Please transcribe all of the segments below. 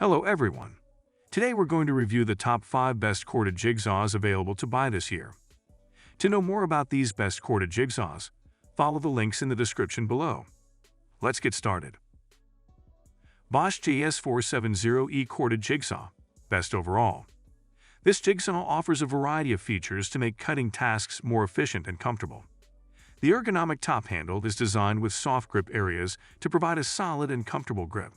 Hello everyone. Today we're going to review the top 5 best corded jigsaws available to buy this year. To know more about these best corded jigsaws, follow the links in the description below. Let's get started. BOSCH JS470E Corded Jigsaw, Best Overall. This jigsaw offers a variety of features to make cutting tasks more efficient and comfortable. The ergonomic top handle is designed with soft grip areas to provide a solid and comfortable grip.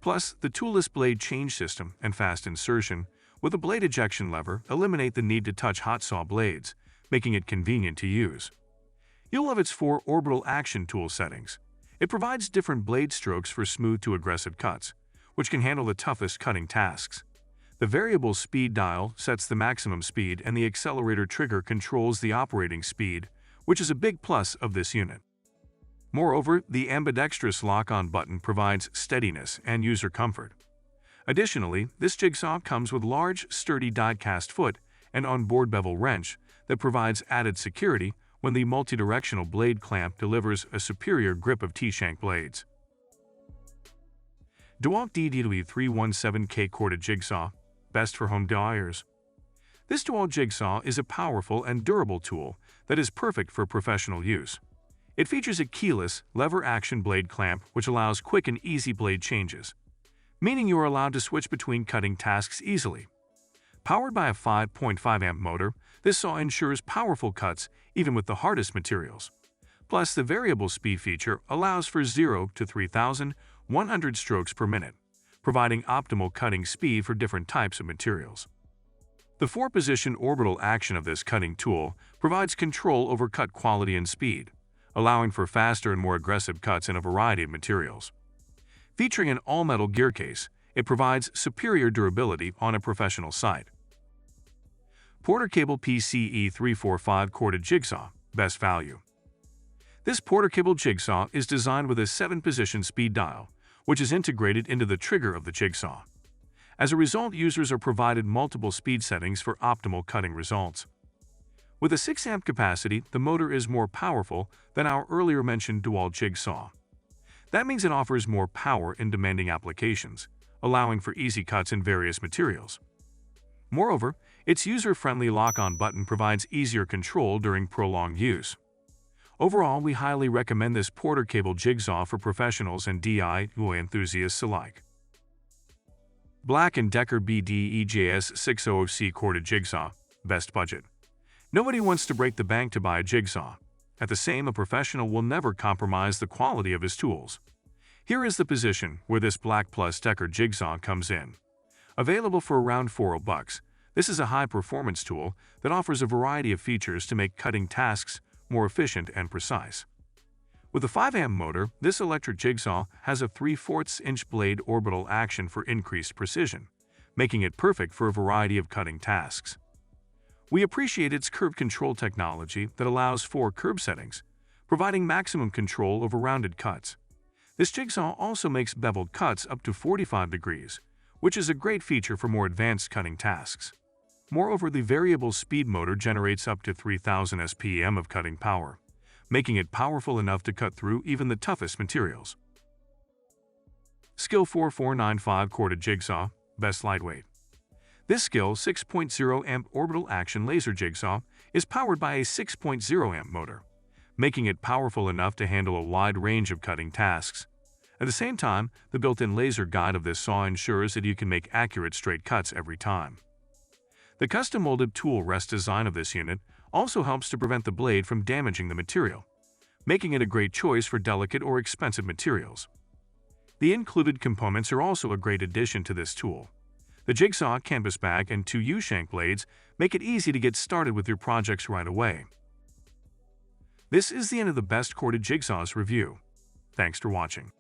Plus, the toolless blade change system and fast insertion with a blade ejection lever eliminate the need to touch hot saw blades, making it convenient to use. You'll love its 4 orbital action tool settings. It provides different blade strokes for smooth to aggressive cuts, which can handle the toughest cutting tasks. The variable speed dial sets the maximum speed and the accelerator trigger controls the operating speed, which is a big plus of this unit. Moreover, the ambidextrous lock-on button provides steadiness and user comfort. Additionally, this jigsaw comes with large, sturdy die-cast foot and onboard bevel wrench that provides added security when the multidirectional blade clamp delivers a superior grip of T-shank blades. DEWALT DEWALT317K Corded Jigsaw, Best for Home DIYers. This DEWALT jigsaw is a powerful and durable tool that is perfect for professional use. It features a keyless, lever-action blade clamp which allows quick and easy blade changes, meaning you are allowed to switch between cutting tasks easily. Powered by a 5.5 amp motor, this saw ensures powerful cuts even with the hardest materials. Plus, the variable speed feature allows for 0 to 3,100 strokes per minute, providing optimal cutting speed for different types of materials. The 4-position orbital action of this cutting tool provides control over cut quality and speed, allowing for faster and more aggressive cuts in a variety of materials. Featuring an all-metal gear case, it provides superior durability on a professional site. Porter Cable PCE345 Corded Jigsaw, Best Value. This porter cable jigsaw is designed with a 7-position speed dial, which is integrated into the trigger of the jigsaw. As a result, users are provided multiple speed settings for optimal cutting results. With a 6 amp capacity, the motor is more powerful than our earlier mentioned DEWALT jigsaw. That means it offers more power in demanding applications, allowing for easy cuts in various materials. Moreover, its user-friendly lock-on button provides easier control during prolonged use. Overall, we highly recommend this porter cable jigsaw for professionals and DIY enthusiasts alike. Black & Decker BDEJS600C Corded Jigsaw, Best Budget. Nobody wants to break the bank to buy a jigsaw. At the same, a professional will never compromise the quality of his tools. Here is the position where this Black + Decker jigsaw comes in. Available for around $4, this is a high-performance tool that offers a variety of features to make cutting tasks more efficient and precise. With a 5 amp motor, this electric jigsaw has a 3/4-inch blade orbital action for increased precision, making it perfect for a variety of cutting tasks. We appreciate its curve control technology that allows 4 curve settings, providing maximum control over rounded cuts. This jigsaw also makes beveled cuts up to 45 degrees, which is a great feature for more advanced cutting tasks. Moreover, the variable speed motor generates up to 3,000 SPM of cutting power, making it powerful enough to cut through even the toughest materials. SKIL 4495 Corded Jigsaw, Best Lightweight. This SKIL 6.0 amp orbital action laser jigsaw is powered by a 6.0 amp motor, making it powerful enough to handle a wide range of cutting tasks. At the same time, the built-in laser guide of this saw ensures that you can make accurate straight cuts every time. The custom-molded tool rest design of this unit also helps to prevent the blade from damaging the material, making it a great choice for delicate or expensive materials. The included components are also a great addition to this tool. The jigsaw, canvas bag, and 2 U-shank blades make it easy to get started with your projects right away. This is the end of the best corded jigsaws review. Thanks for watching.